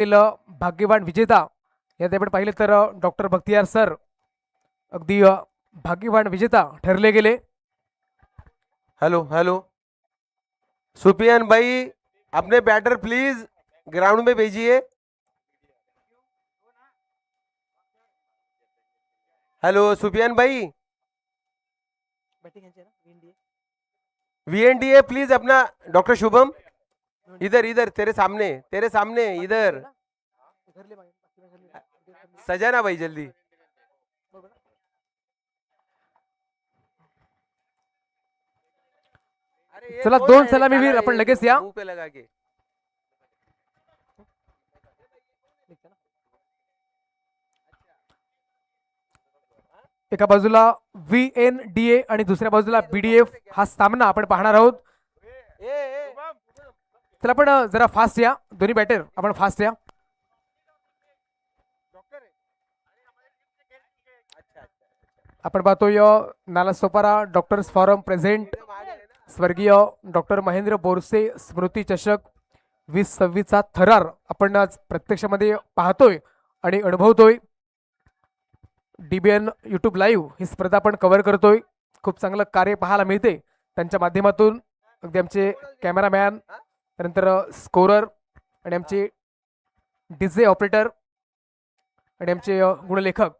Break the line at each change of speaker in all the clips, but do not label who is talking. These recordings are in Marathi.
भाग्यवान विजेता यात आपण पाहिले तर डॉक्टर बख्तियार सर अगदी भाग्यवान विजेता ठरले गेले।
हेलो हेलो सुफियान भाई, अपने बैटर प्लीज ग्राउंड में भेजिए। हेलो सुफियान भाई, वीएनडीए प्लीज अपना। डॉक्टर शुभम इधर इधर तेरे सामने इधर सजाना भाई जल्दी। अरे ये
चला
कौन
दोन
आहे रे
सलामीवीर
काला
आपण
ये
लगेच या।
मुंह पे लगा के।
एका बाजूला VNDA आणि दुसऱ्या बाजूला BDF हा सामना आपण पाहणार आहोत। चला आपण जरा फास्ट या, दोन्ही बॅटर आपण फास्ट या। आपण पाहतोय नालासोपारा डॉक्टर्स फॉरम प्रेझेंट स्वर्गीय डॉक्टर महेंद्र बोरसे स्मृती चषक 2026चा थरार आपण आज प्रत्यक्षामध्ये पाहतोय आणि अनुभवतोय। DBN YouTube लाईव्ह ही स्पर्धा आपण कव्हर करतोय। खूप चांगलं कार्य पाहायला मिळते त्यांच्या माध्यमातून। अगदी आमचे कॅमेरामॅन, त्यानंतर स्कोरर आणि आमचे DJ ऑपरेटर आणि आमचे गुणलेखक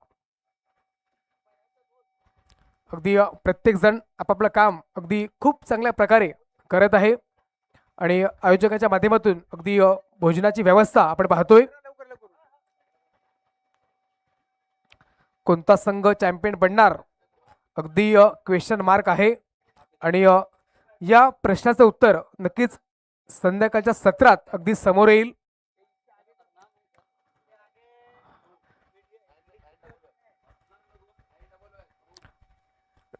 अगदी प्रत्येक जण आपापलं काम अगदी खूप चांगल्या प्रकारे करत आहे आणि आयोजकांच्या माध्यमातून अगदी भोजनाची व्यवस्था आपण पाहतोय। कोणता संघ चॅम्पियन बनणार अगदी क्वेश्चन मार्क आहे आणि या प्रश्नाचं उत्तर नक्कीच संध्याकाळच्या सत्रात अगदी समोर येईल।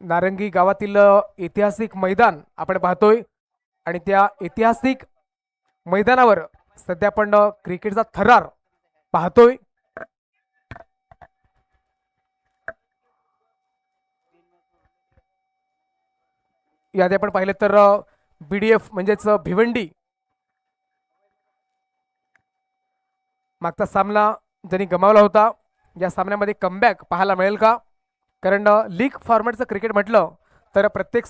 नारंगी गावातील ऐतिहासिक मैदान आपण पाहतोय आणि त्या ऐतिहासिक मैदानावर सध्या आपण क्रिकेटचा थरार पाहतोय। यात आपण पाहिले तर BDF म्हणजेच भिवंडी मागचा सामना ज्यांनी गमावला होता, या सामन्यामध्ये कमबॅक पाहायला मिळेल का? कारण लीग फॉर्मॅटचं क्रिकेट म्हटलं तर प्रत्येक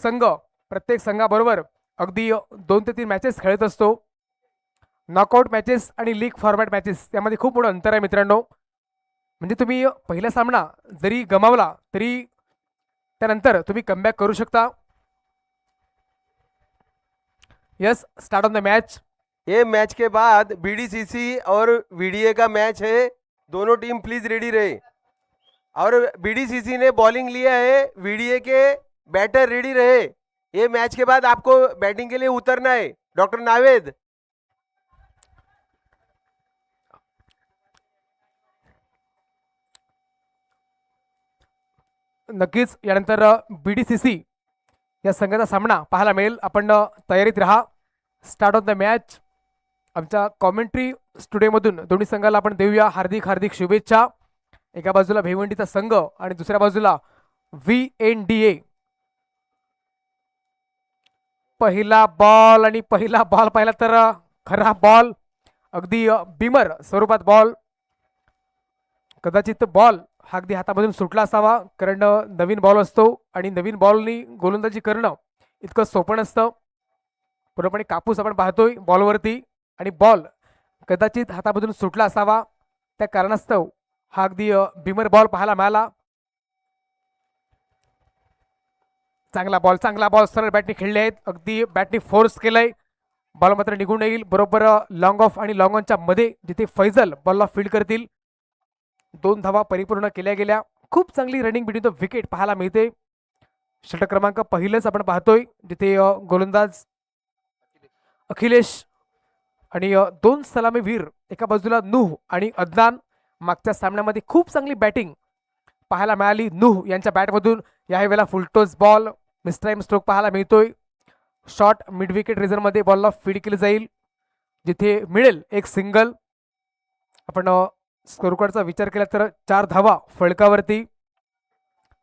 संघाबरोबर अगदी 2 ते 3 मॅचेस खेळत असतो। नॉकआउट मॅचेस आणि लीग फॉर्मॅट मॅचेस त्यामध्ये खूप मोठं अंतर आहे मित्रांनो। म्हणजे तुम्ही पहिला सामना जरी गमावला तरी त्यानंतर तुम्ही कमबॅक करू शकता। Yes, start on the match.
ये मैच के बाद BDCC और VDA का मैच है, दोनों टीम प्लीज रेडी रहे। और BDCC ने बॉलिंग लिया है, VDA के बैटर रेडी रहे। ये मैच के बाद आपको बैटिंग के लिए उतरना है। डॉक्टर नावेद,
नक्कीच यानंतर BDCC या संघाचा सामना पाहायला मिळेल। आपण तयारीत राहा। Start of the match. आमच्या कॉमेंट्री स्टुडिओमधून दोन्ही संघाला आपण देऊया हार्दिक हार्दिक शुभेच्छा। एका बाजूला भिवंडीचा संघ आणि दुसऱ्या बाजूला VNDA। पहिला बॉल पाहिला तर खरा बॉल, अगदी बिमर स्वरूपात बॉल। कदाचित बॉल हा अगदी हातामधून सुटला असावा, कारण नवीन बॉल असतो आणि नवीन बॉलनी गोलंदाजी करणं इतकं सोपं नसतं। पूर्णपणे कापूस आपण पाहतोय बॉलवरती आणि बॉल कदाचित हातामधून सुटला असावा, त्या कारणास्तव हा अगदी बिमर बॉल पाहायला मिळाला। चांगला बॉल सरळ बॅटने खेळले आहेत, अगदी बॅटने फोर्स केलंय, बॉल मात्र निघून येईल बरोबर लॉंग ऑफ आणि लॉंग ऑनच्या मध्ये, जिथे फैजल बॉलला फील्ड करतील। 2 धावा परिपूर्ण केल्या गेल्या। खूप चांगली रनिंग बिटवीन द विकेट पाहायला मिळते। षटक क्रमांक पहिलेच आपण पाहतोय, जिथे गोलंदाज अखिलेश आणि 2 सलामीवीर, एका बाजूला नूह आणि अदनान। मागच्या सामन्यामध्ये खूप चांगली बॅटिंग पाहायला मिळाली नूह यांच्या बॅटमधून। याही वेळेला फुलटॉस बॉल, मिसटाइम स्ट्रोक पाहायला मिळतोय। शॉर्ट मिड विकेट रिझनमध्ये बॉलला फीड केली जाईल, जिथे मिळेल एक सिंगल। आपण स्कोरकार्डचा विचार केला तर 4 धावा फळकावरती।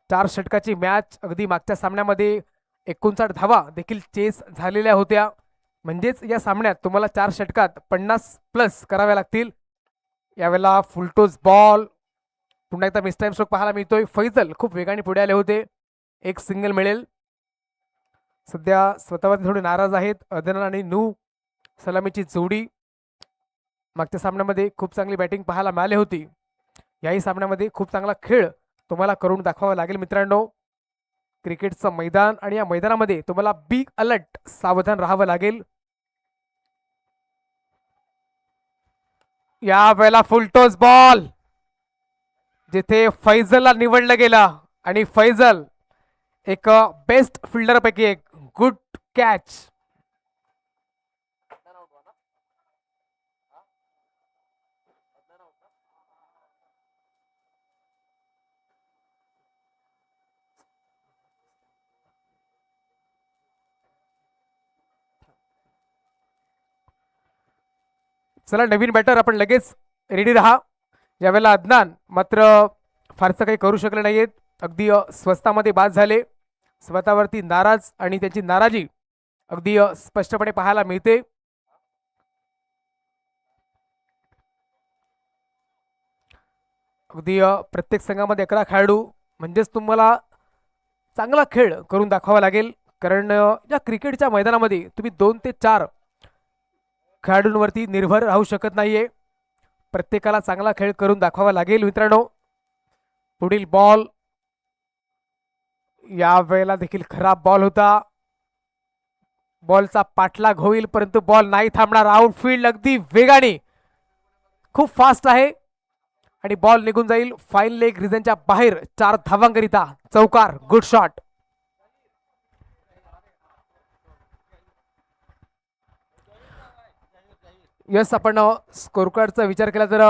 4 षटकाची मॅच, अगदी मागच्या सामन्यामध्ये 59 धावा देखील चेस झालेल्या होत्या। म्हणजेच या सामन्यात तुम्हाला 4 षटकात 50 प्लस कराव्या लागतील। यावेळेला फुलटोस बॉल, पुन्हा एकदा मिस टाइम स्ट्रोक पाहायला मिळतोय. फैजल खूप वेगाने पुढे आले होते, एक सिंगल मिळेल. सध्या स्वतःवर थोडे नाराज आहेत अदनान आणि नू सलामीची जोडी. मागच्या सामन्यामध्ये खूप चांगली बॅटिंग पाहायला मिळाली होती. याही सामन्यामध्ये खूप चांगला खेळ तुम्हाला करून दाखवावा लागेल मित्रांनो. क्रिकेटचं मैदान आणि या मैदानामध्ये तुम्हाला बिग अलर्ट, सावधान राहावं लागेल. या वेळेला फुलटोस बॉल, जिथे फैजलला निवडलं गेलं आणि फैजल एक बेस्ट फिल्डर पैकी एक. Good catch. चला नवीन बॅटर आपण लगेच रेडी राहा. यावेळेला अदनान मात्र फारसं काही करू शकले नाहीत, अगदी स्वस्तामध्ये बाद झाले. स्वतःवरती नाराज आणि त्यांची नाराजी अगदी स्पष्टपणे पाहायला मिळते. अगदी प्रत्येक संघामध्ये 11 खेळाडू म्हणजेच तुम्हाला चांगला खेळ करून दाखवावा लागेल. कारण या क्रिकेटच्या मैदानामध्ये तुम्ही 2 ते 4 खेळाडूंवरती निर्भर राहू शकत नाहीये. प्रत्येकाला चांगला खेळ करून दाखवावा लागेल मित्रांनो. पुढील बॉल, या वेळेला देखील खराब बॉल होता. बॉलचा पाठलाग होईल परंतु बॉल नाही थांबणार. आउटफील्ड अगदी वेगाने, खूप फास्ट आहे आणि बॉल निघून जाईल फाईन लेग रिजनच्या बाहेर. 4 धावांकरिता चौकार. Good shot. यस, आपण स्कोर कार्डचा विचार केला तर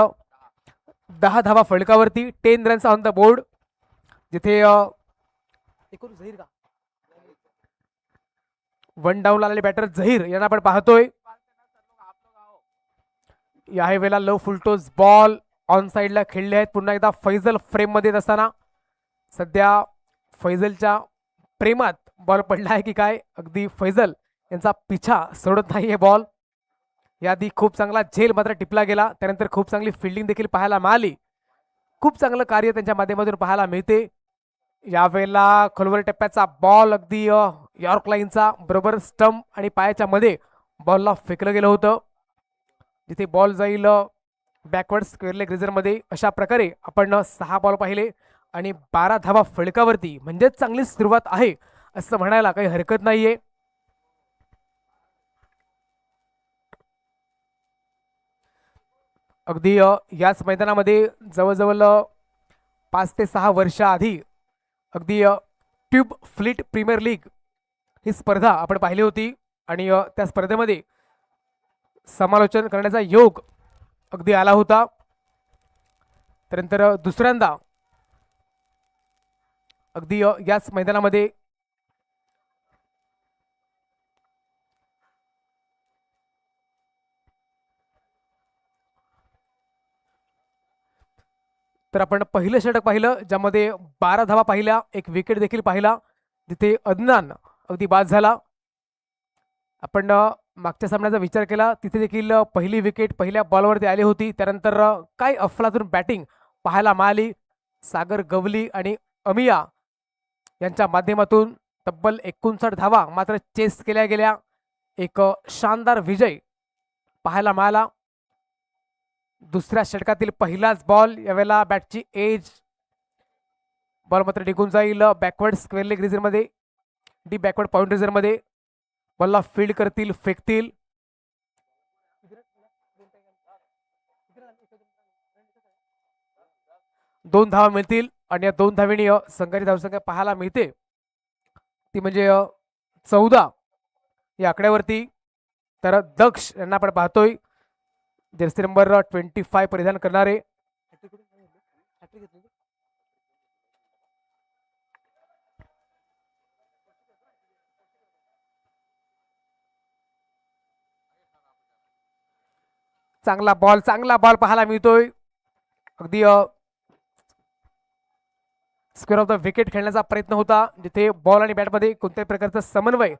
10 धावा फलकावरती, 10 रन्स ऑन द बोर्ड. जिथे वन डाऊन आलेले बॅटर झहीर यांना आपण पाहतोय. या वेळेला लो फुलटोस बॉल ऑन साइडला खेळले आहेत. पुन्हा एकदा फैजल फ्रेम मध्ये असताना सध्या फैजलच्या प्रेमात बॉल पडला आहे की काय, अगदी फैजल यांचा पिछा सोडत नाहीये बॉल. याआधी खूप चांगला झेल मात्र टिपला गेला, त्यानंतर खूप चांगली फिल्डिंग देखील पाहायला मिळाली. खूप चांगलं कार्य त्यांच्या माध्यमातून पाहायला मिळते. यावेळेला खोलवर टप्प्याचा बॉल अगदी यॉर्क लाईनचा बरोबर स्टंप आणि पायाच्या मध्ये बॉलला फेकलं गेलं होतं, जिथे बॉल जाईल बॅकवर्ड स्क्वेअर लेग रिझनमध्ये. अशा प्रकारे आपण 6 बॉल पाहिले आणि 12 धावा फलकावरती, म्हणजेच चांगली सुरुवात आहे असं म्हणायला काही हरकत नाहीये. अगदी याच मैदानामध्ये जवळजवळ 5 ते 6 वर्षाआधी अगदी ट्यूब फ्लीट प्रीमियर लीग ही स्पर्धा आपण पाहिली होती आणि त्या स्पर्धेमध्ये समालोचन करण्याचा योग अगदी आला होता. त्यानंतर दुसऱ्यांदा अगदी याच मैदानामध्ये तर आपण पहिलं षटक पाहिलं, ज्यामध्ये 12 धावा पाहिल्या, एक विकेट देखील पाहिला, जिथे अदनान अगदी बाद झाला. आपण मागच्या सामन्याचा विचार केला, तिथे देखील पहिली विकेट पहिल्या बॉलवरती आली होती. त्यानंतर काय अफलातून बॅटिंग पाहायला मिळाली. सागर गवली आणि अमिया यांच्या माध्यमातून तब्बल 59 धावा मात्र चेस केल्या गेल्या. एक शानदार विजय पाहायला मिळाला. दुसऱ्या षटकातील पहिलाच बॉल, यावेळेला बॅटची एज, बॉल मात्र निघून जाईल बॅकवर्ड स्क्वेअर लेग रिझन मध्ये, डी बॅकवर्ड पॉइंट रिझन मध्ये. बॉलला फील्ड करतील, फेकतील. 2 धावा मिळतील आणि या 2 धावेनी संघाची धावसंख्या पाहायला मिळते ती म्हणजे 14 या आकड्यावरती. तर दक्ष यांना आपण पाहतोय, जर्सी नंबर 25 परिधान करणारे. चांगला बॉल पाहायला मिळतोय. अगदी स्क्वेअर ऑफ द विकेट खेळण्याचा प्रयत्न होता, जिथे बॉल आणि बॅटमध्ये कोणत्याही प्रकारचा समन्वय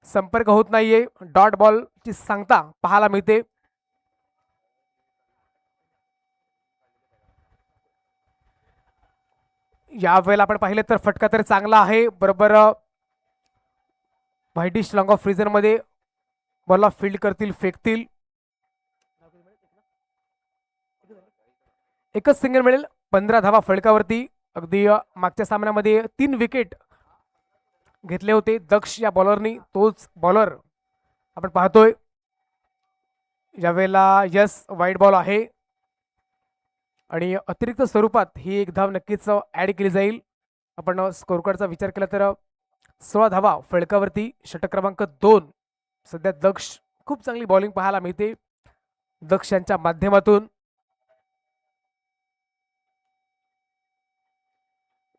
संपर्क होत नाहीये. डॉट बॉलची सांगता पाहायला मिळते. यावेळेला आपण पाहिलं तर फटका तर चांगला आहे, बरोबर व्हाईटिश लॉंग ऑफ रिझन मध्ये बॉलला फील्ड करतील, फेकतील. एकच सिंगल मिळेल, 15 धावा फलकावरती. अगदी मागच्या सामन्यामध्ये 3 विकेट घेतले होते दक्ष या बॉलरनी, तोच बॉलर आपण पाहतोय. यावेळेला यस वाईट बॉल आहे आणि अतिरिक्त स्वरूपात ही एक धाव नक्कीच ऍड केली जाईल. आपण स्कोर कार्डचा विचार केला तर 16 धावा फलकावरती, षटक क्रमांक 2. सध्या दक्ष खूप चांगली बॉलिंग पाहायला मिळते दक्ष यांच्या माध्यमातून.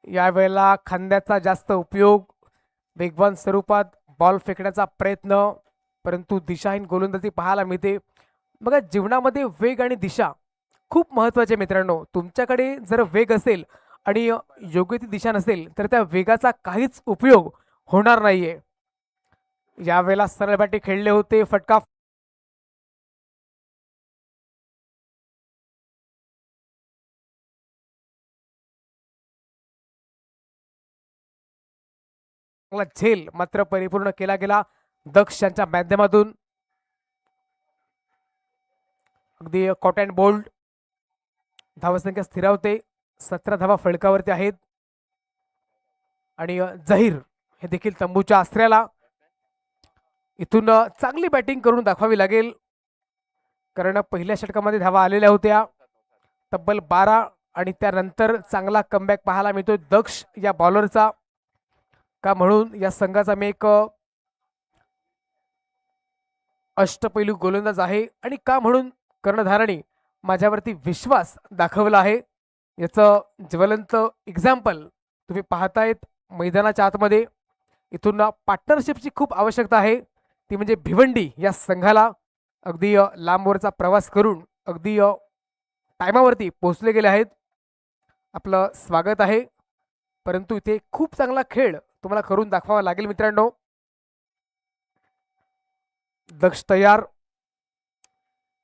यावेळेला खांद्याचा जास्त उपयोग, वेगवान स्वरूपात बॉल फेकण्याचा प्रयत्न, परंतु दिशाहीन गोलंदाजी पाहायला मिळते. बघा, जीवनामध्ये वेग आणि दिशा खूप महत्वाचे मित्रांनो. तुमच्याकडे जर वेग असेल आणि योग्य ती दिशा नसेल तर त्या वेगाचा काहीच उपयोग होणार नाहीये. यावेळेला सरळ बॅटिंग खेळले होते, फटका झेल मात्र परिपूर्ण केला गेला दक्ष यांच्या माध्यमातून. अगदी कॉट अँड बोल्ड धावसंख्या स्थिरावते, 17 धावा फलकावरती आहेत. आणि जहीर हे देखील तंबूच्या आश्रयाला. इथून चांगली बॅटिंग करून दाखवावी लागेल, कारण पहिल्या षटकामध्ये धावा आलेल्या होत्या तब्बल 12 आणि त्यानंतर चांगला कमबॅक पाहायला मिळतोय दक्ष या बॉलरचा. का म्हणून या संघाचा मी एक अष्टपैलू गोलंदाज आहे आणि का म्हणून कर्णधाराने माझ्यावरती विश्वास दाखवला आहे याचं ज्वलंत एक्झाम्पल तुम्ही पाहतायत मैदानाच्या आतमध्ये. इथून पार्टनरशिपची खूप आवश्यकता आहे, ती म्हणजे भिवंडी या संघाला. अगदी लांबवरचा प्रवास करून अगदी टायमावरती पोहोचले गेले आहेत. आपलं स्वागत आहे, परंतु इथे खूप चांगला खेळ तुम्हाला करून दाखवावा लागेल मित्रांनो. दक्ष तयार,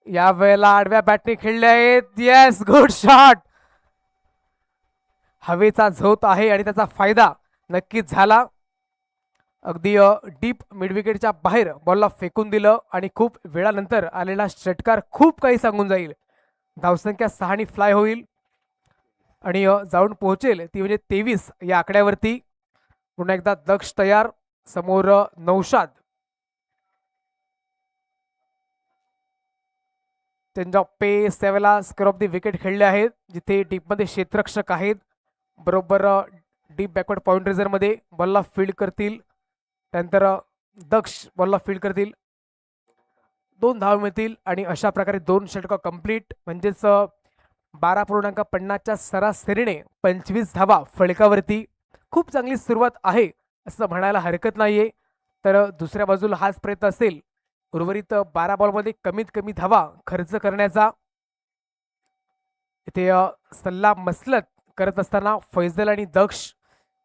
या वेळेला आडव्या बॅटने खेळले आहेत. Yes, good shot. हवेचा झोत आहे आणि त्याचा फायदा नक्कीच झाला. अगदी डीप मिड विकेटच्या बाहेर बॉलला फेकून दिलं आणि खूप वेळानंतर आलेला षटकार खूप काही सांगून जाईल. धावसंख्या 6 ने फ्लाय होईल आणि जाऊन पोहोचेल ती म्हणजे 23 या आकड्यावरती. पुन्हा एकदा दक्ष तयार, समोर नौशाद. त्यांच्या पेस त्यावेळेला स्क्वेअर ऑफ द विकेट खेळले आहेत, जिथे डीपमध्ये क्षेत्ररक्षक आहेत. बरोबर डीप बॅकवर्ड पॉइंट रिझर्वमध्ये बॉलला फील्ड करतील. त्यानंतर दक्ष बॉलला फील्ड करतील, 2 धाव मिळतील आणि अशा प्रकारे 2 षटकं कंप्लीट. म्हणजेच 12.50च्या सरासरीने 25 धावा फलकावरती. खूप चांगली सुरुवात आहे असं म्हणायला हरकत नाहीये. तर दुसऱ्या बाजूला हाच प्रयत्न असेल उर्वरित 12 बॉलमध्ये कमीत कमी धावा खर्च करण्याचा. इथे सल्ला मसलत करत असताना फैजल आणि दक्ष,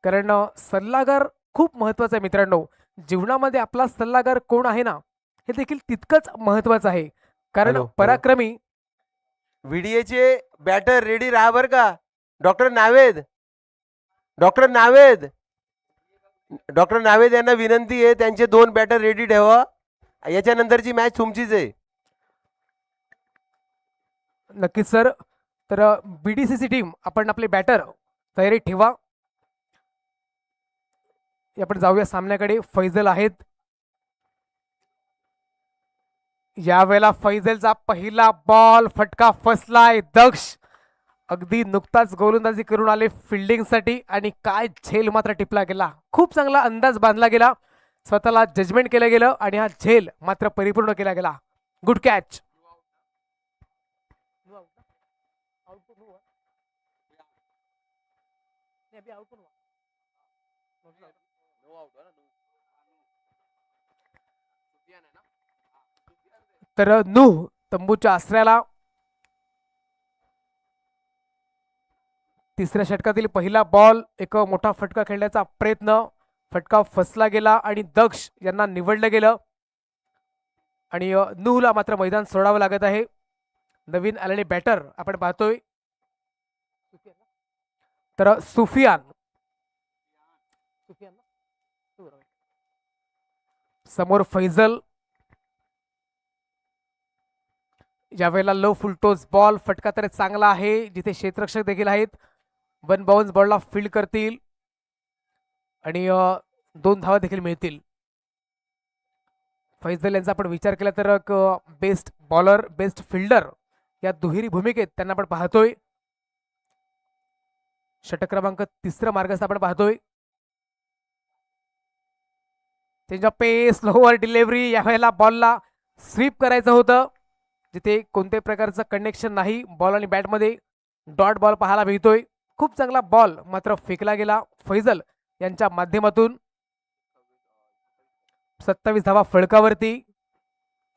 कारण सल्लागार खूप महत्वाचा आहे मित्रांनो. जीवनामध्ये आपला सल्लागार कोण आहे ना, हे देखील तितकंच महत्वाचं आहे. कारण पराक्रमी
व्हीडीएचे बॅटर रेडी राहा बर का. Doctor Naved, doctor Naved, doctor Naved यांना विनंती आहे, त्यांचे 2 बॅटर रेडी ठेवा. याच्यानंतरची मॅच तुमचीच आहे.
नक्कीच सर. तर बीडीसीसी टीम, आपण आपले बॅटर तयारी ठेवा. आपण जाऊया सामन्याकडे. फैजल आहेत. यावेळेला फैजलचा पहिला बॉल, फटका फसलाय. दक्ष अगदी नुकताच गोलंदाजी करून आले फिल्डिंगसाठी आणि काय झेल मात्र टिपला गेला. खूप चांगला अंदाज बांधला गेला, स्वतःला जजमेंट केलं गेलं आणि हा झेल मात्र परिपूर्ण केला गेला. Good catch. तर नूह तंबूच्या आश्रयाला तिसऱ्या षटकातील पहिला बॉल, एक मोठा फटका खेळण्याचा प्रयत्न, फटका फसला गेला आणि दक्ष यांना निवडलं गेलं आणि नूहला मात्र मैदान सोडावं लागत आहे. नवीन आलेले बॅटर आपण पाहतोय. तर सुफियान समोर फैजल, यावेळेला लो फुलटोस बॉल, फटका तर चांगला आहे जिथे क्षेत्ररक्षक देखील आहेत. वन बाउन्स बॉलला फील्ड करतील आणि 2 धावा देखील मिळतील. फैजल यांचा आपण विचार केला तर एक बेस्ट बॉलर, बेस्ट फिल्डर या दुहेरी भूमिकेत त्यांना आपण पाहतोय. षटक क्रमांक 3 मार्गस्थ आपण पाहतोय. त्यांच्या पेस, लोअर डिलिव्हरी, यावेळेला बॉलला स्वीप करायचं होतं जिथे कोणत्याही प्रकारचं कनेक्शन नाही. बॉल आणि बॅटमध्ये डॉट बॉल पाहायला मिळतोय. खूप चांगला बॉल मात्र फेकला गेला फैजल यांच्या माध्यमातून. 27 धावा फळकावरती.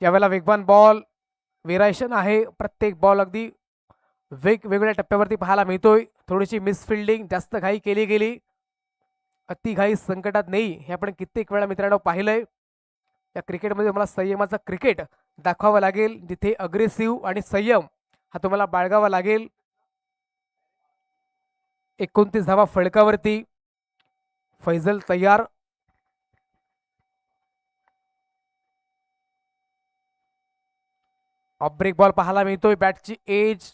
यावेळेला वेगवान बॉल, व्हेरायशन आहे. प्रत्येक बॉल अगदी वेगवेगळ्या टप्प्यावरती पाहायला मिळतोय. थोडीशी मिसफिल्डिंग, जास्त घाई केली गेली. अति घाई संकटात नाही हे आपण कित्येक वेळा मित्रांनो पाहिलंय. या क्रिकेटमध्ये तुम्हाला संयमाचा क्रिकेट दाखवावं लागेल जिथे अग्रेसिव्ह आणि संयम हा तुम्हाला बाळगावा लागेल. 29 धावा फळकावरती. फैजल तयार. ऑफ ब्रेक बॉल पाहायला मिळतोय. बॅटची एज,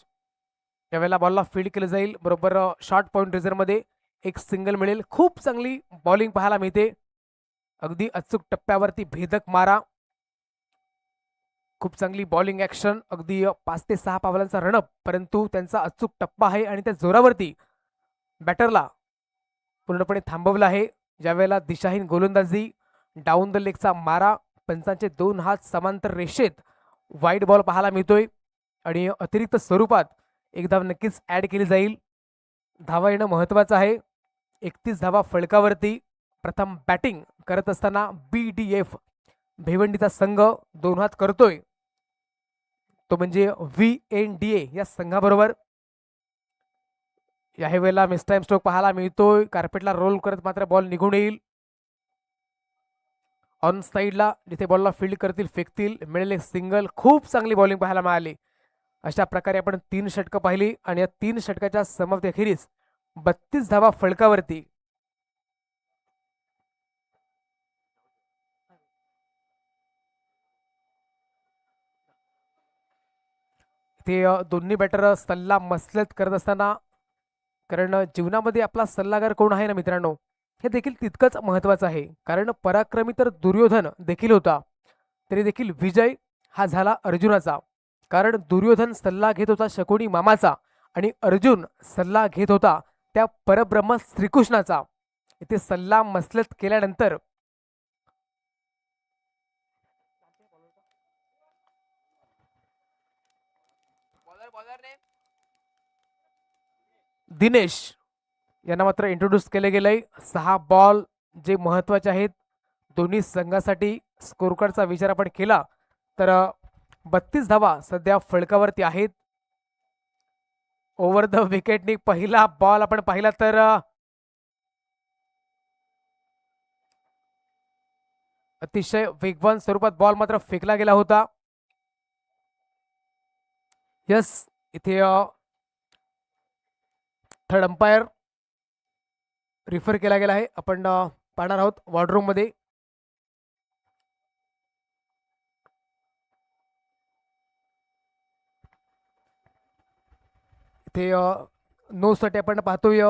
यावेळेला बॉलला फील्ड केलं जाईल. बरोबर शॉर्ट पॉइंट रिझर्वमध्ये एक सिंगल मिळेल. खूप चांगली बॉलिंग पाहायला मिळते. अगदी अचूक टप्प्यावरती भेदक मारा. खूप चांगली बॉलिंग ऍक्शन. अगदी 5 ते 6 पावलांचा रनअप, परंतु त्यांचा अचूक टप्पा आहे आणि त्या जोरावरती बॅटरला पूर्णपणे थांबवलं आहे. ज्यावेळेला दिशाहीन गोलंदाजी, डाऊन द लेगचा मारा, पंचांचे 2 हात समांतर रेषेत, वाईड बॉल पाहायला मिळतोय आणि अतिरिक्त स्वरूपात एक धाव नक्कीच ऍड केली जाईल. धावा येणं महत्वाचं आहे. 31 धावा फळकावरती. प्रथम बॅटिंग करत असताना BDF भिवंडीचा संघ 2 हात करतोय, तो म्हणजे VNDA या संघाबरोबर. याही वेळेला मिस टाइम स्ट्रोक पाहायला मिळतोय. कार्पेटला रोल करत मात्र बॉल निघून येईल. ऑन साईडला जिथे बॉलला फील्ड करतील, फेकतील, मिळेल एक सिंगल. खूप चांगली बॉलिंग पाहायला मिळाली. अशा प्रकारे आपण 3 षटकं पाहिली आणि या 3 षटकाच्या समाप्ती अखेरीस 32 धावा फळकावरती. ते दोन्ही बॅटर सल्ला मसलत करत असताना, कारण जीवनामध्ये आपला सल्लागार कोण आहे ना मित्रांनो, हे देखील तितकंच महत्वाचं आहे. कारण पराक्रमी तर दुर्योधन देखील होता, तरी देखील विजय हा झाला अर्जुनाचा. कारण दुर्योधन सल्ला घेत होता शकुनी मामाचा आणि अर्जुन सल्ला घेत होता त्या परब्रह्म श्रीकृष्णाचा. इथे सल्ला मसलत केल्यानंतर दिनेश यांना मात्र इंट्रोड्यूस केले गेलंय. 6 बॉल जे महत्वाचे आहेत दोन्ही संघासाठी. स्कोरकार्डचा विचार आपण केला तर 32 धावा सध्या फळकावरती आहेत. ओव्हर द विकेटनी पहिला बॉल आपण पाहिला तर अतिशय वेगवान स्वरूपात बॉल मात्र फेकला गेला होता. यस, इथे थर्ड अंपायर रिफर केला गेला आहे. आपण पाहणार आहोत वॉर्डरूम मध्ये. इथे नो साठी आपण पाहतोय.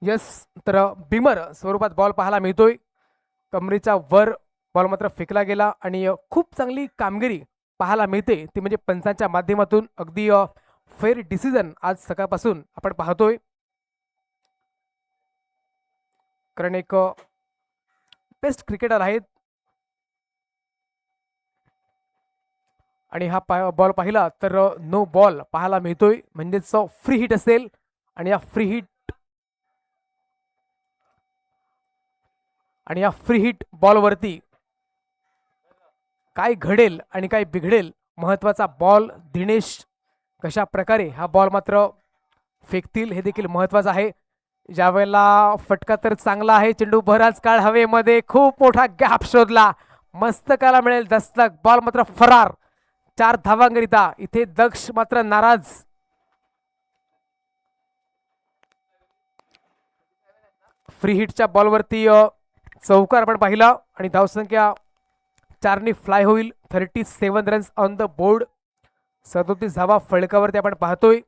यस, तर बिमर स्वरूपात बॉल पाहायला मिळतोय. कमरेच्या वर बॉल मात्र फेकला गेला आणि खूप चांगली कामगिरी पाहायला मिळते, ती म्हणजे पंचांच्या माध्यमातून. अगदी फेअर डिसिजन आज सकाळपासून आपण पाहतोय. कारण एक बेस्ट क्रिकेटर आहेत आणि हा बॉल पाहिला तर नो बॉल पाहायला मिळतोय, म्हणजेच फ्री हिट असेल. आणि या फ्री हिट बॉलवरती काय घडेल आणि काय बिघडेल, महत्वाचा बॉल. दिनेश कशा प्रकारे हा बॉल मात्र फेकतील हे देखील महत्वाचं आहे. ज्यावेळेला फटका तर चांगला आहे, चेंडू बराच काळ हवेमध्ये, खूप मोठा गॅप शोधला, मस्तकाला मिळेल दस्तक, बॉल मात्र फरार. 4 धावांकरिता इथे दक्ष मात्र नाराज. फ्री हिटच्या बॉलवरती चौकार आपण पाहिला आणि धावसंख्या 4 फ्लाय होईल. 37 रन्स ऑन द बोर्ड. 37 धावा फळकावरती आपण पाहतोय.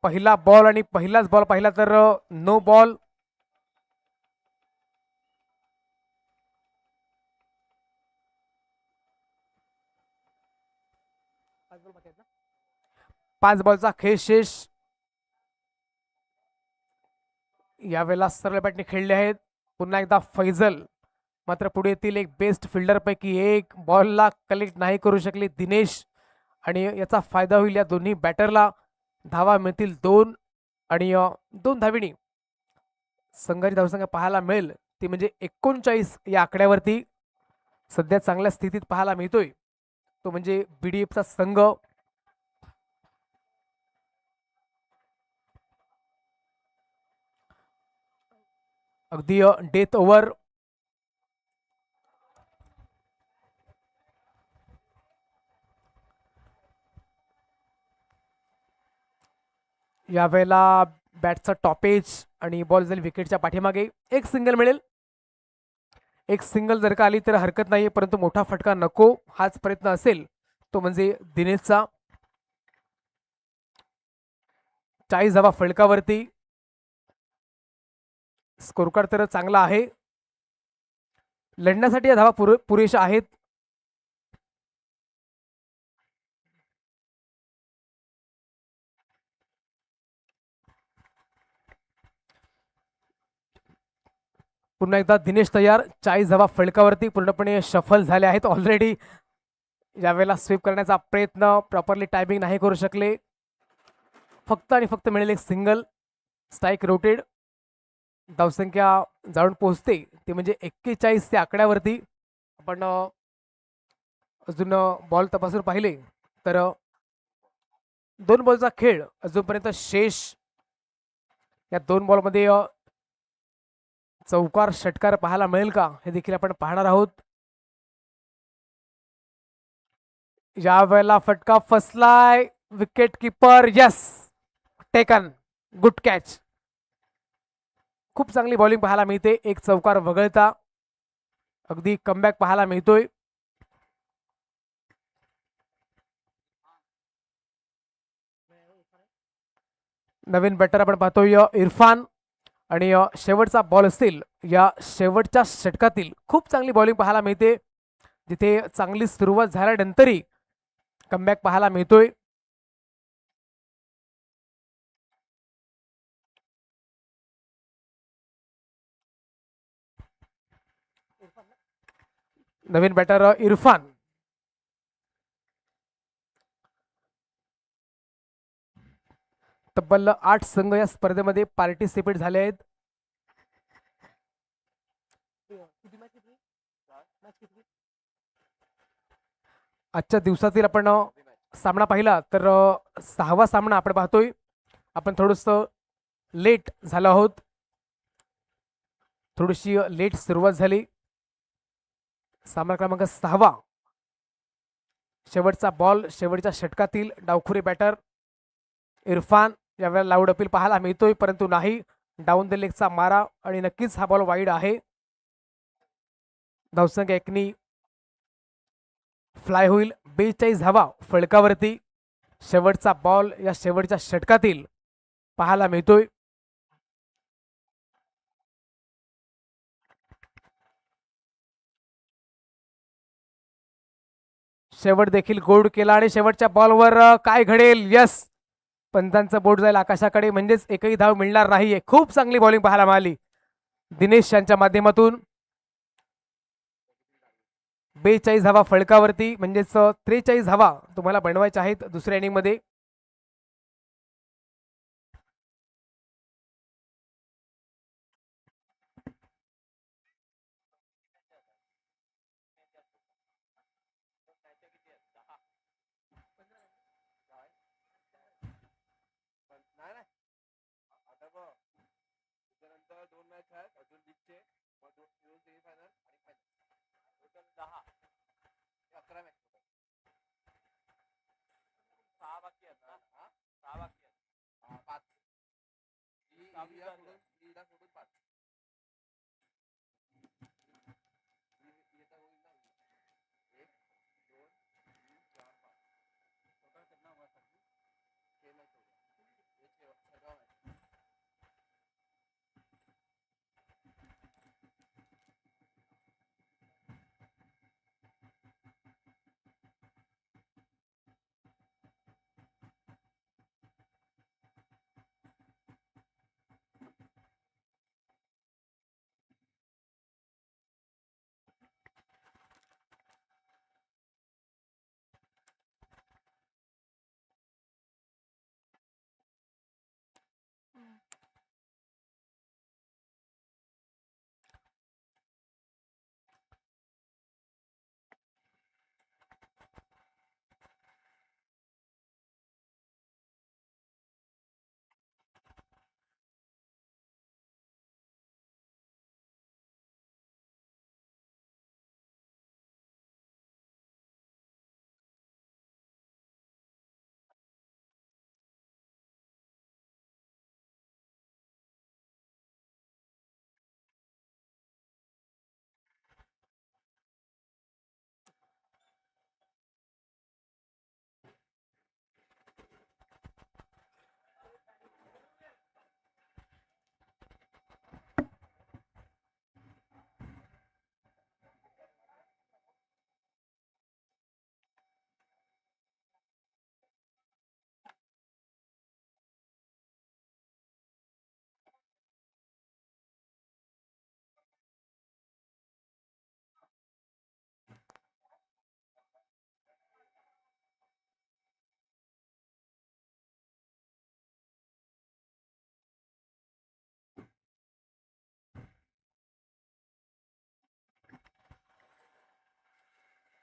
पहिला बॉल आणि पहिलाच बॉल पाहिला तर नो बॉल. पाच बॉलचा खेळ शेष. यावेळेला सरळ बॅटने खेळले आहेत. पुन्हा एकदा फैजल मात्र पुढे येतील. एक बेस्ट फिल्डर पैकी एक. बॉलला कलेक्ट नाही करू शकले दिनेश आणि याचा फायदा होईल या दोन्ही बॅटरला. धावा मिळतील 2 आणि 2 धाविणी संघाची धावसंख्या पाहायला मिळेल ती म्हणजे 39 या आकड्यावरती सध्या चांगल्या स्थितीत पाहायला मिळतोय तो म्हणजे बीडीएफचा संघ. अगदी डेथ ओव्हर. यावेळेला बॅटचा टॉपेज आणि बॉल जाईल विकेटच्या पाठीमागे. एक सिंगल मिळेल. एक सिंगल जर का आली तर हरकत नाही, परंतु मोठा फटका नको हाच प्रयत्न असेल तो म्हणजे दिनेशचा. 40 धावा फळकावरती. स्कोरकार्ड तर चांगला आहे. लढण्यासाठी या धावा पुरेशा आहेत. पुन्हा एकदा दिनेश तयार. 40 धावा फळकावरती पूर्णपणे शफल झाले आहेत ऑलरेडी. यावेळेला स्वीप करण्याचा प्रयत्न प्रॉपरली टायमिंग नाही करू शकले. फक्त आणि फक्त मिळेल एक सिंगल. Strike rotted. धावसंख्या जाऊन पोहोचते ते म्हणजे 41 या आकड्यावरती. आपण अजून बॉल तपासून पाहिले तर 2 बॉलचा खेळ अजूनपर्यंत शेष. या 2 बॉलमध्ये चौकार षटकार पाहायला मिळेल का हे देखील आपण पाहणार आहोत. यावेळेला फटका फसलाय. Wicket keeper yes taken. Good catch. खूप चांगली बॉलिंग पाहायला मिळते. एक चौकार वगळता अगदी कमबॅक पाहायला मिळतोय. नवीन बॅटर आपण पाहतोय इरफान आणि शेवटचा बॉल असतील या शेवटच्या षटकातील खूप चांगली बॉलिंग पाहायला मिळते. जिथे चांगली सुरुवात झाल्यानंतरही कमबॅक पाहायला मिळतोय. नवीन बॅटर इरफान. तब्बल 8 संघ या स्पर्धेमध्ये पार्टिसिपेट झाले आहेत. आजच्या दिवसातील आपण सामना पाहिला तर 6वा सामना आपण पाहतोय. आपण थोडस लेट झालो आहोत. थोडीशी लेट सुरुवात झाली. सामना क्रमांक 6वा. शेवटचा बॉल शेवटच्या षटकातील डावखुरी बॅटर इरफान. यावेळेला लाऊड अपील पाहायला मिळतोय परंतु नाही. डाऊन द लेगचा मारा आणि नक्कीच हा बॉल वाईड आहे. धावसंख्या 1 फ्लाय होईल. 42 धावा फळकावरती. शेवटचा बॉल या शेवटच्या षटकातील पाहायला मिळतोय. शेवट देखील गोड केला आणि शेवटच्या बॉलवर काय घडेल. यस पंचांचं बोट जाईल आकाशाकडे म्हणजेच एकही धाव मिळणार नाहीये. खूप चांगली बॉलिंग पाहायला मिळाली दिनेश यांच्या माध्यमातून. 42 धावा फळकावरती म्हणजेच 43 धावा तुम्हाला बनवायच्या आहेत दुसऱ्या इनिंग मध्ये.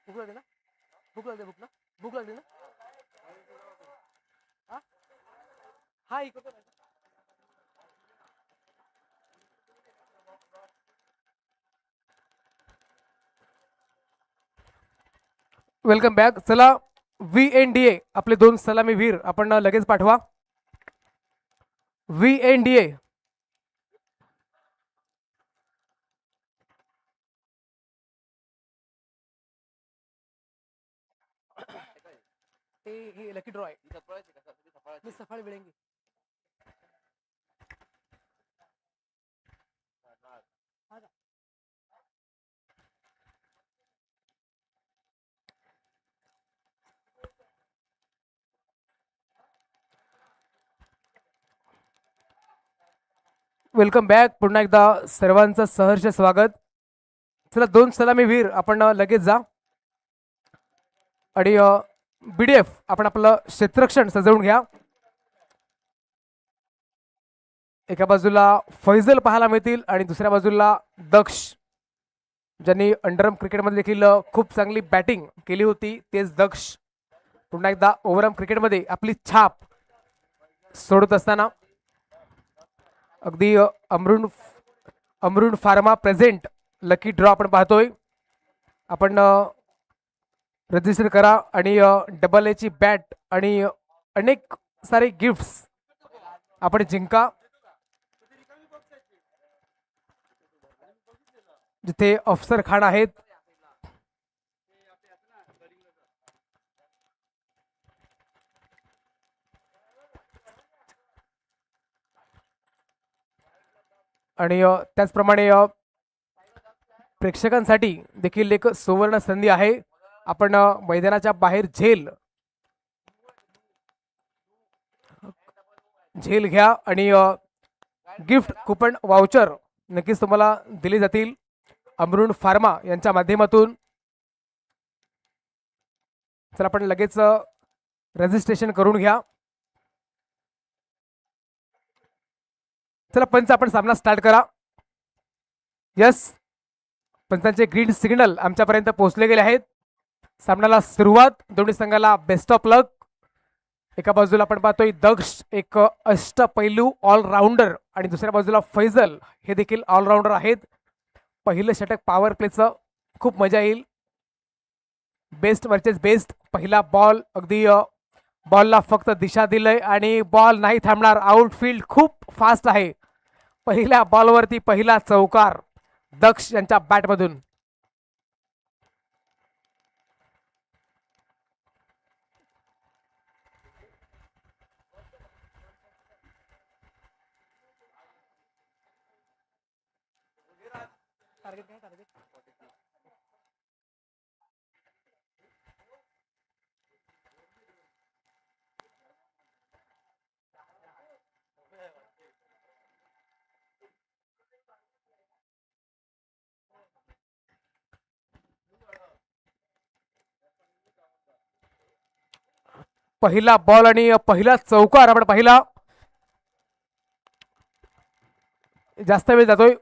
भूक लागली ना, भूक लागली, भूक ना, भूक लागली ना. हा इकडे वेलकम बॅक. चला VNDA आपले 2 सलामी वीर आपण लगेच पाठवा. VNDA हे लकी ड्रॉ आहे. मी सफाळी मिळेंगी. Welcome back. पुन्हा एकदा सर्वांचं सहर्ष स्वागत. चला 2 सलामी वीर आपण लगेच जा आणि BDF आपण आपलं क्षेत्ररक्षण सजवून घ्या. एका बाजूला फैजल पाहायला मिळतील आणि दुसऱ्या बाजूला दक्ष, ज्यांनी अंडरआर्म क्रिकेटमध्ये देखील खूप चांगली बॅटिंग केली होती. तेच दक्ष पुन्हा एकदा ओव्हरआर्म क्रिकेटमध्ये आपली छाप सोडत असताना अगदी अमरून फार्मा प्रेझेंट लकी ड्रॉ आपण पाहतोय. आपण रजिस्टर करा आणि डबल एची बॅट आणि अनेक सारे गिफ्ट्स आपण जिंका. जिथे अफसर खान आहेत, आणि त्याचप्रमाणे प्रेक्षकांसाठी देखील एक सुवर्ण संधी आहे. आपण मैदानाच्या बाहेर झेल घ्या आणि गिफ्ट कुपन वाउचर नक्कीच तुम्हाला दिले जातील अमरून फार्मा यांच्या माध्यमातून. चला आपण लगेच रजिस्ट्रेशन करून घ्या. चला पंच आपण सामना स्टार्ट करा. यस, पंचांचे ग्रीन सिग्नल आमच्यापर्यंत पोहोचले गेले आहेत. सामन्याला सुरुवात. दोन्ही संघाला बेस्ट ऑफ लक. एका बाजूला आपण पाहतोय दक्ष, एक अष्टपैलू ऑलराऊंडर, आणि दुसऱ्या बाजूला फैजल, हे देखील ऑलराऊंडर आहेत. पहिलं षटक पॉवर प्लेचं, खूप मजा येईल. Best versus best. पहिला बॉल, अगदी बॉलला फक्त दिशा दिलंय आणि बॉल नाही थांबणार. आउटफील्ड खूप फास्ट आहे. पहिल्या बॉलवरती पहिला चौकार दक्ष यांच्या बॅटमधून. पहिला बॉल आणि पहिला चौकार आपण पाहिला. जास्त वेळ जातोय.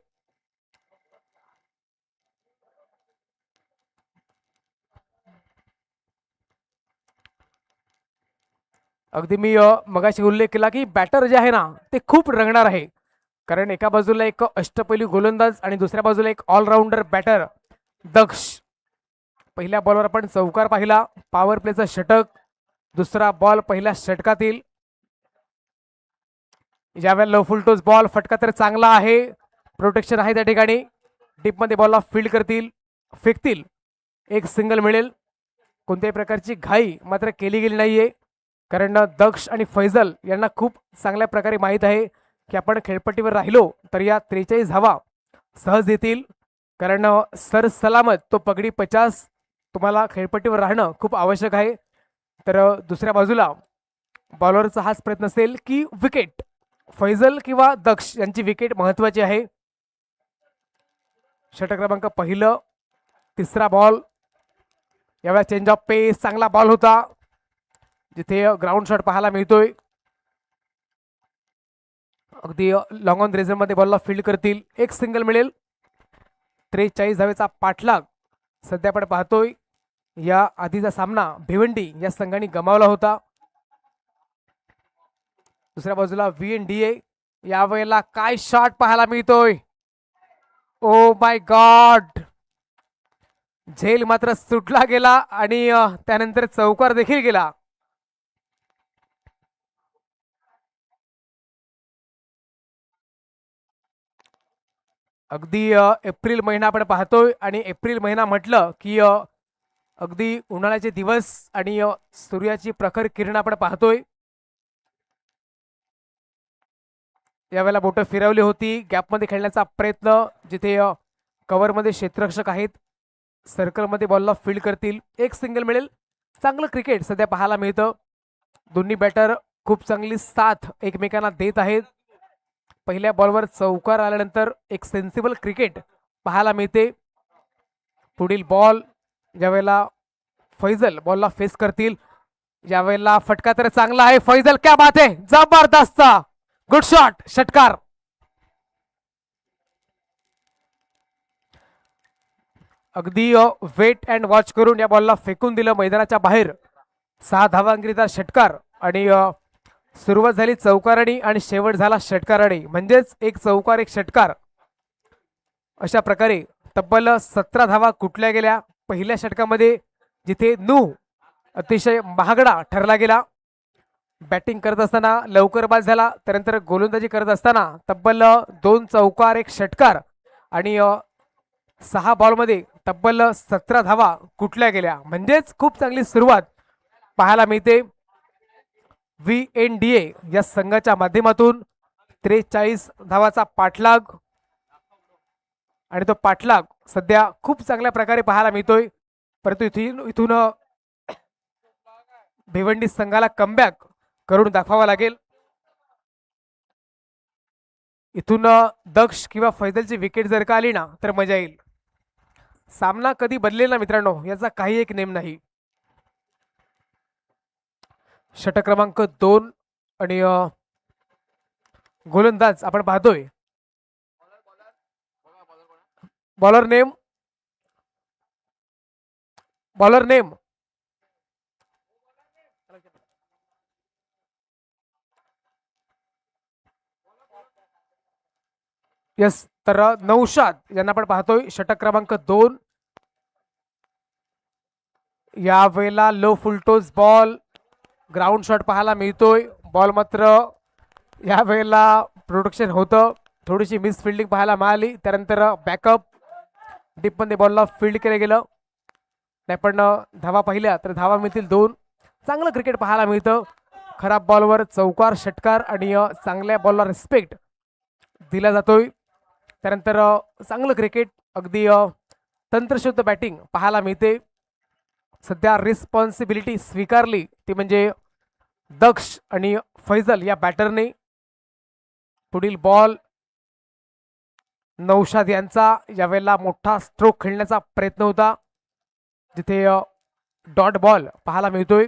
अगदी मी मगाशी उल्लेख केला की बॅटर जे आहे ना ते खूप रंगणार आहे, कारण एका बाजूला एक अष्टपैलू गोलंदाज आणि दुसऱ्या बाजूला एक ऑलराऊंडर बॅटर दक्ष. पहिल्या बॉलवर आपण चौकार पाहिला, पॉवर प्लेचा षटक. दुसरा बॉल पहिल्या षटकातील. ज्यावेळेला लो फुल टोस बॉल फटका तर चांगला आहे, प्रोटेक्शन आहे त्या ठिकाणी. डीपमध्ये बॉलला फील्ड करतील, फेकतील, एक सिंगल मिळेल. कोणत्याही प्रकारची घाई मात्र केली गेली नाहीये, कारण दक्ष आणि फैजल यांना खूप चांगल्या प्रकारे माहीत आहे की आपण खेळपट्टीवर राहिलो तर या 43 धावा सहज येतील, कारण सर सलामत तो पगडी 50 तुम्हाला खेळपट्टीवर राहणं खूप आवश्यक आहे. तर दुसऱ्या बाजूला बॉलरचा हाच प्रयत्न असेल की विकेट, फैजल किंवा दक्ष यांची विकेट महत्वाची आहे. षटक क्रमांक पहिलं, तिसरा बॉल. यावेळेला चेंज ऑफ पेस, चांगला बॉल होता, जिथे ग्राउंड शॉट पाहायला मिळतोय. अगदी लॉंग ऑन रेझर मध्ये बॉलला फील्ड करतील, एक सिंगल मिळेल. 43 धावेचा पाठलाग सध्या आपण पाहतोय. या आधीचा सामना भिवंडी या संघाने गमावला होता. दुसऱ्या बाजूला VNDA. यावेळेला काय शॉट पाहायला मिळतोय, ओ माय गॉड. झेल मात्र सुटला गेला आणि त्यानंतर चौकार देखील गेला. अगदी एप्रिल महिना आपण पाहतोय आणि एप्रिल महिना म्हटलं की अगदी उन्हाळ्याचे दिवस आणि सूर्याची प्रखर किरण आपण पाहतोय. यावेळेला बोटं फिरवली होती, गॅपमध्ये खेळण्याचा प्रयत्न, जिथे कव्हरमध्ये क्षेत्ररक्षक आहेत, सर्कलमध्ये बॉलला फील्ड करतील, एक सिंगल मिळेल. चांगलं क्रिकेट सध्या पाहायला मिळतं. दोन्ही बॅटर खूप चांगली साथ एकमेकांना देत आहेत. पहिल्या बॉलवर चौकार आल्यानंतर एक सेन्सिबल क्रिकेट पाहायला मिळते. पुढील बॉल, ज्यावेळेला फैजल बॉलला फेस करतील, यावेळेला फटका तर चांगला आहे. फैजल, क्या बात आहे, जबरदस्त, गुड शॉट, षटकार. अगदी वेट अँड वॉच करून या बॉलला फेकून दिलं मैदानाच्या बाहेर. 6 धावांकरिता षटकार आणि सुरुवात झाली चौकाराने आणि शेवट झाला षटकाराने, म्हणजेच एक चौकार एक षटकार. अशा प्रकारे तब्बल 17 धावा कुठल्या गेल्या पहिल्या षटकामध्ये, जिथे अतिशय महागडा ठरला गेला. बॅटिंग करत असताना लवकर बाद झाला, त्यानंतर गोलंदाजी करत असताना तब्बल 2 चौकार एक षटकार आणि 6 बॉलमध्ये तब्बल 17 धावा कुठल्या गेल्या, म्हणजेच खूप चांगली सुरुवात पाहायला मिळते. VNDA या संघाच्या माध्यमातून 43 धावाचा पाठलाग, आणि तो पाठलाग सध्या खूप चांगल्या प्रकारे पाहायला मिळतोय. परंतु इथून भिवंडी संघाला कमबॅक करून दाखवावा लागेल. इथून दक्ष किंवा फैजलची विकेट जर का आली ना तर मजा येईल. सामना कधी बदलेल ना मित्रांनो, याचा काही एक नेम नाही. षटक क्रमांक 2 आणि गोलंदाज आपण पाहतोय. बॉलर नेम यस, तर नौशाद यांना आपण पाहतोय. षटक क्रमांक 2. यावेळेला low full toss ball, ground shot पाहायला मिळतोय. बॉल मात्र यावेळेला प्रोटेक्शन होतं, थोडीशी मिस फिल्डिंग पाहायला मिळाली. त्यानंतर बॅकअप डीपमध्ये बॉलला फील्ड केलं गेलं नाही, पण धावा पाहिल्या तर धावा मिळतील 2. चांगलं क्रिकेट पाहायला मिळतं. खराब बॉलवर चौकार षटकार आणि चांगल्या बॉलला रिस्पेक्ट दिला जातोय. त्यानंतर चांगलं क्रिकेट अगदी तंत्रशुद्ध बॅटिंग पाहायला मिळते. सध्या रिस्पॉन्सिबिलिटी स्वीकारली ती म्हणजे दक्ष आणि फैजल या बॅटरने. पुढील बॉल नौशाद यांचा. यावेळेला मोठा स्ट्रोक खेळण्याचा प्रयत्न होता, जिथे डॉट बॉल पाहायला मिळतोय.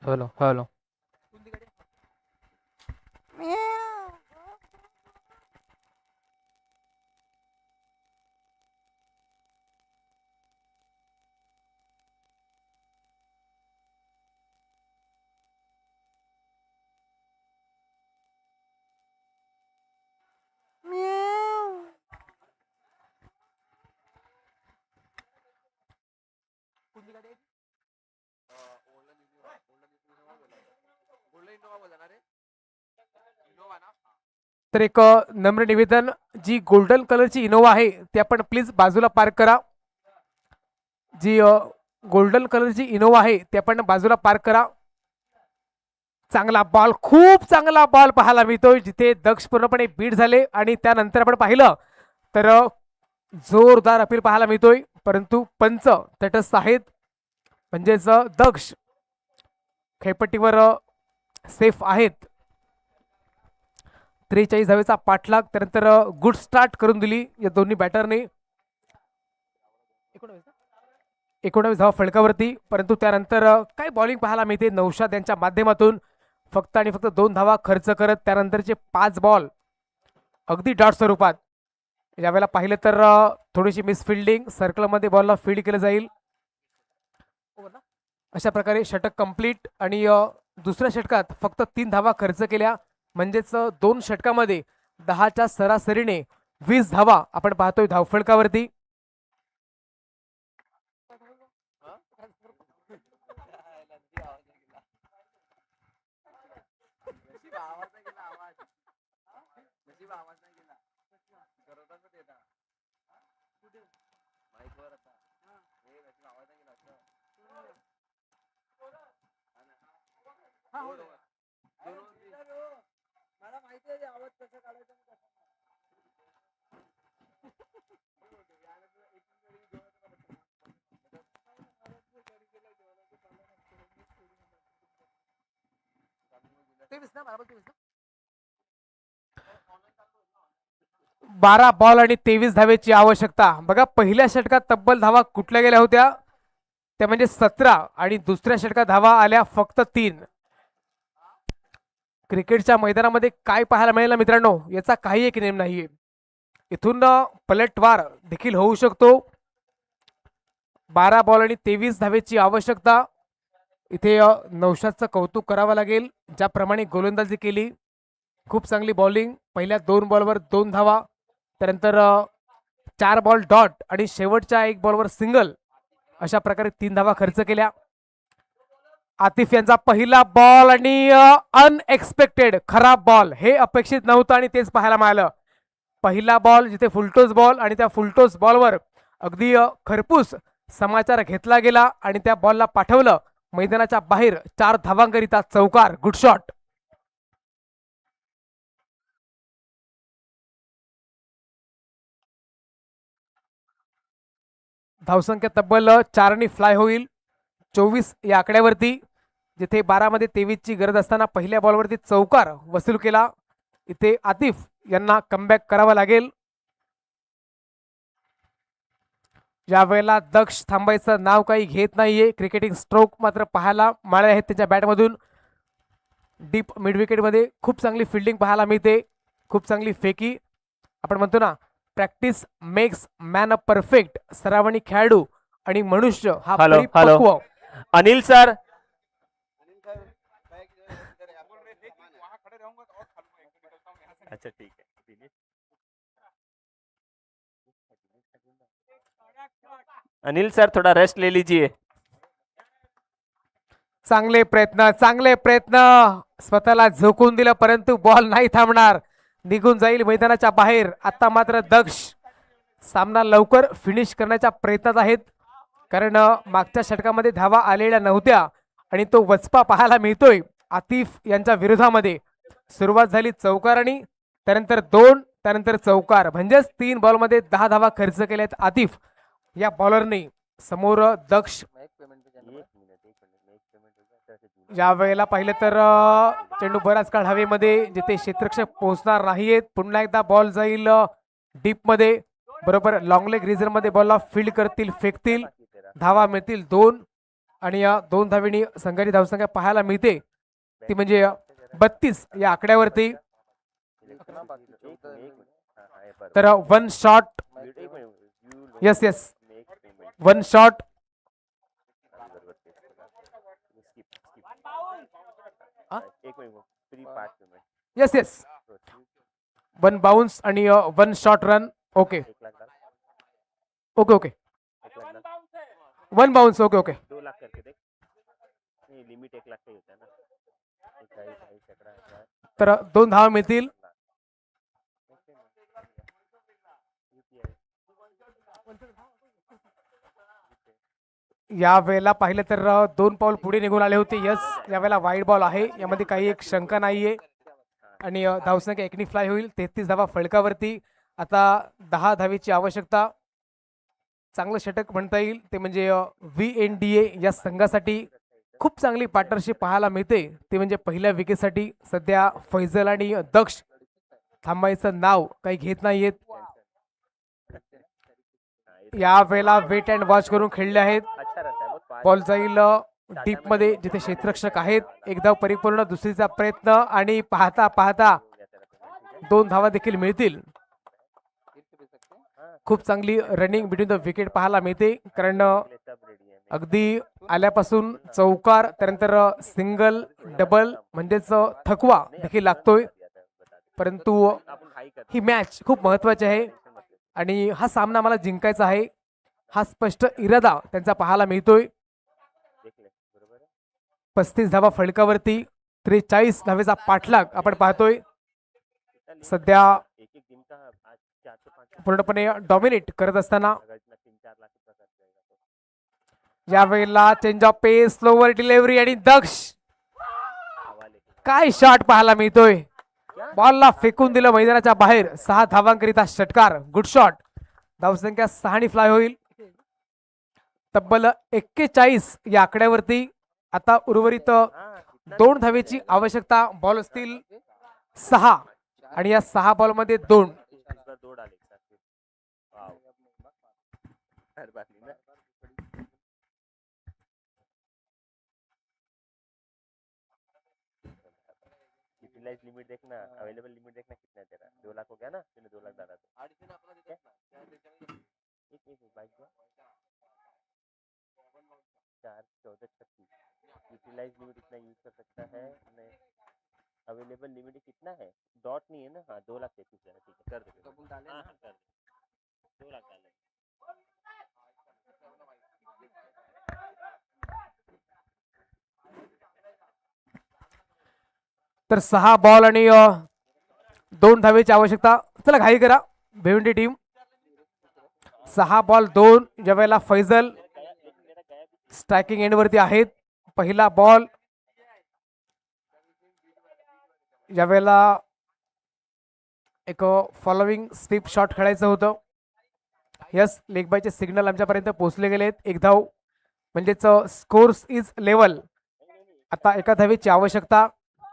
Hello hello. तर एक नम्र निवेदन, जी गोल्डन कलरची इनोवा आहे ती आपण प्लीज बाजूला पार्क करा. जी गोल्डन कलरची इनोवा आहे ती आपण बाजूला पार्क करा. चांगला बॉल, खूप चांगला बॉल पाहायला मिळतोय, जिथे दक्ष पूर्णपणे बीट झाले. आणि त्यानंतर आपण पाहिलं तर जोरदार अपील पाहायला मिळतोय, परंतु पंच तटस्थ आहेत. म्हणजेच दक्ष खेळपट्टीवर सेफ आहेत. 43 धावेचा पाठलाग. त्यानंतर गुड स्टार्ट करून दिली या दोन्ही बॅटरने. 19 धावा फलकावरती, परंतु त्यानंतर काय बॉलिंग पाहायला मिळते नौशाद यांच्या माध्यमातून. फक्त आणि फक्त 2 धावा खर्च करत त्यानंतरचे 5 बॉल अगदी डॉट स्वरूपात. यावेळेला पाहिलं तर थोडीशी मिस फिल्डिंग, सर्कलमध्ये बॉलला फील्ड केलं जाईल. अशा प्रकारे षटक कंप्लीट. आणि दुसऱ्या षटकात फक्त 3 धावा खर्च केल्या, म्हणजेच 2 षटकामध्ये 10च्या सरासरीने 20 धावा आपण पाहतोय धावफलकावरती. बारा बॉल आणि 23 धावेची आवश्यकता. बघा, पहिल्या षटकात तब्बल धावा कुठल्या गेल्या होत्या, त्या म्हणजे 17. आणि दुसऱ्या षटकात धावा आल्या फक्त 3. क्रिकेटच्या मैदानामध्ये काय पाहायला मिळेल मित्रांनो, याचा काही एक नेम नाहीये. इथून पलटवार देखील होऊ शकतो. 12 बॉल आणि 23 धावेची आवश्यकता. इथे नौशादचं कौतुक करावं लागेल, ज्याप्रमाणे गोलंदाजी केली. खूप चांगली बॉलिंग. पहिल्या 2 बॉलवर 2 धावा, त्यानंतर 4 बॉल डॉट आणि शेवटच्या 1 बॉलवर सिंगल, अशा प्रकारे 3 धावा खर्च केल्या. आतिफ यांचा पहिला बॉल आणि अनएक्सपेक्टेड खराब बॉल. हे अपेक्षित नव्हतं आणि तेच पाहायला मिळालं. पहिला बॉल जिथे फुलटोस बॉल, आणि त्या फुलटोस बॉलवर अगदी खरपूस समाचार घेतला गेला आणि त्या बॉलला पाठवलं मैदानाच्या बाहेर 4 धावांकरिता चौकार. Good shot. धावसंख्या तब्बल 4 फ्लाय होईल 24 या आकड्यावरती, जिथे 12 मध्ये 23 ची गरज असताना पहिल्या बॉलवरती चौकार वसूल केला. इथे आतिफ यांना कमबॅक करावा लागेल. यावेळेला दक्ष थांबायचं नाव काही घेत नाहीये. क्रिकेटिंग स्ट्रोक मात्र पाहायला मिळाले आहेत त्याच्या बॅटमधून. डीप मिड विकेटमध्ये खूप चांगली फिल्डिंग पाहायला मिळते, खूप चांगली फेकी. आपण म्हणतो ना, practice makes man a perfect. सरावानी खेळाडू आणि मनुष्य हा
हॅलो,
परिपक्व.
अनिल सर. अच्छा ठीक है. अनिल सर थोड़ा रेस्ट ले लीजिए.
चांगले प्रयत्न, चांगले प्रयत्न. स्वतःला झोकून दिलं परंतु बॉल नाही थांबणार, निघून जाईल मैदानाच्या बाहेर. आता मात्र दक्ष सामना लवकर फिनिश करण्याच्या प्रयत्नात आहेत, कारण मागच्या षटकामध्ये धावा आलेल्या नव्हत्या आणि तो वचपा पाहायला मिळतोय आतिफ यांच्या विरोधामध्ये. सुरुवात झाली चौकाराने, त्यानंतर 2, त्यानंतर चौकार, म्हणजेच 3 बॉलमध्ये 10 धावा खर्च केल्यात आतिफ या बॉलरने. समोर दक्ष. या वेळेला पाहिलं तर चेंडू बराच काळ हवेमध्ये, जिथे क्षेत्ररक्षक पोहोचणार नाहीयेत. पुन्हा एकदा बॉल जाईल डीप मध्ये, बरोबर लॉंग लेग रिझन मध्ये बॉलला फील्ड करतील, फेकतील. धावा मिळतील 2 आणि या 2 धावेनी संघाची धावसंख्या पाहायला मिळते ती म्हणजे 32 या आकड्यावरती. तर 1 shot. Yes yes, 1 shot. Yes yes, 1 bounce आणि 1 shot run. Okay okay okay, 1 bounce. Okay okay.
2 lakh करके देख, नहीं लिमिट 1 लाख का ही होता है ना.
तर 2 धावा मिळतील. या वेळेला पाहिलं तर 2 पाऊल पुढे निघून आले होते. यस, यावेळेला वाईड बॉल आहे, यामध्ये काही एक शंका नाहीये आणि धावसंख्या एकनी फ्लाय होईल. 33 धावा फलकावरती. आता 10 धावेची आवश्यकता. चांगलं षटक म्हणता येईल ते म्हणजे VNDA या संघासाठी खूप चांगली पार्टनरशिप पाहायला मिळते, ते म्हणजे पहिल्या विकेटसाठी सध्या फैजल आणि दक्ष थांबायचं नाव काही घेत नाहीयेत. या वेळेला वेट अँड वॉच करून खेळले आहेत. बॉल जाईल डीप मध्ये, जिथे क्षेत्ररक्षक आहेत. एक धाव परिपूर्ण, दुसरीचा प्रयत्न आणि पाहता पाहता 2 धावा देखील मिळतील. खूप चांगली रनिंग बिटवीन द विकेट पाहायला मिळते, कारण अगदी आल्यापासून चौकार, त्यानंतर सिंगल, डबल म्हणजेच थकवा देखील लागतोय. परंतु ही मॅच खूप महत्वाची आहे आणि हा सामना मला जिंकायचा आहे, हा स्पष्ट इरादा त्यांचा पाहायला मिळतोय. 35 धावा फलकावरती, 43 धावेचा पाठलाग आपण पाहतोय. सध्या पूर्णपणे डॉमिनेट करत असताना या वेळेला change of pace, slower delivery आणि दक्ष काय शॉट पाहायला मिळतोय. बॉलला फेकून दिलं मैदानाच्या बाहेर. 6 धावांकरिता षटकार. Good shot. धावसंख्या 6 फ्लाय होईल. तब्बल 41 या आकड्यावरती. आता उर्वरित 2 धावेची आवश्यकता. बॉल असतील 6 आणि या 6 बॉल मध्ये 2.
यूटिलाइज लिमिट देखना, अवेलेबल लिमिट देखना कितना है तेरा. 2 लाख हो गया ना, तूने 2 लाख डाला था. एक बाइक 4 14 36. यूटिलाइज लिमिट इतना यूज कर सकता है. अवेलेबल लिमिट कितना है, डॉट नहीं है ना. हाँ 2 लाख 33 है. ठीक है, कर दे. हाँ कर दे, 2 लाख डाले.
तर 6 बॉल आणि 2 धावेची आवश्यकता. चला घाई करा भिवंडी टीम. 6 बॉल 2. ज्यावेळेला फैजल स्ट्रायकिंग एंड वरती आहेत. पहिला बॉल यावेळेला एक फॉलोविंग स्वीप शॉट खेळायचं होतं. यस, लेग बायचे सिग्नल आमच्यापर्यंत पोहोचले गेलेत. 1 धाव म्हणजेच स्कोर्स इज लेवल. आता 1 धावेची आवश्यकता.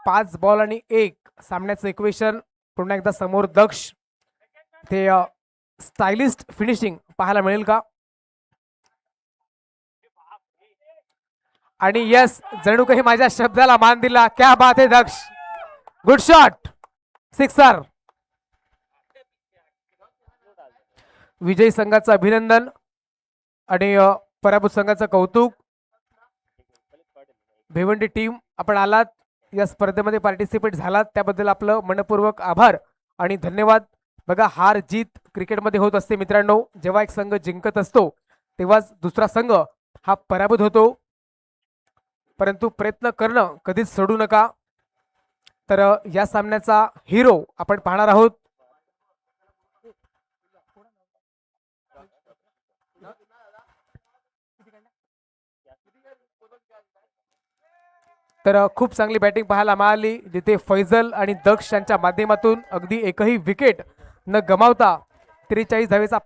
5 बॉल आणि 1. सामन्याचं इक्वेशन पुन्हा एकदा समोर दक्ष. ते स्टायलिस्ट फिनिशिंग पाहायला मिळेल का. आणि यस, जणू काही माझ्या शब्दाला मान दिला. क्या बात आहे दक्ष. Good shot, sixer. विजयी संघाचं अभिनंदन आणि पराभूत संघाचं कौतुक. भिवंडी टीम आपण आलात या स्पर्धेमध्ये पार्टिसिपेट झालात त्याबद्दल आपलं मनपूर्वक आभार आणि धन्यवाद. बघा हार जीत क्रिकेटमध्ये होत असते मित्रांनो. जेव्हा एक संघ जिंकत असतो तेव्हाच दुसरा संघ हा पराभूत होतो. परंतु प्रयत्न करणं कधीच सोडू नका. तर या सामन्याचा हिरो आपण पाहणार आहोत. तर खूप चांगली बॅटिंग पाहायला मिळाली जिथे फैजल आणि दक्ष यांच्या माध्यमातून अगदी एकही विकेट न गमावता 43 धावेचा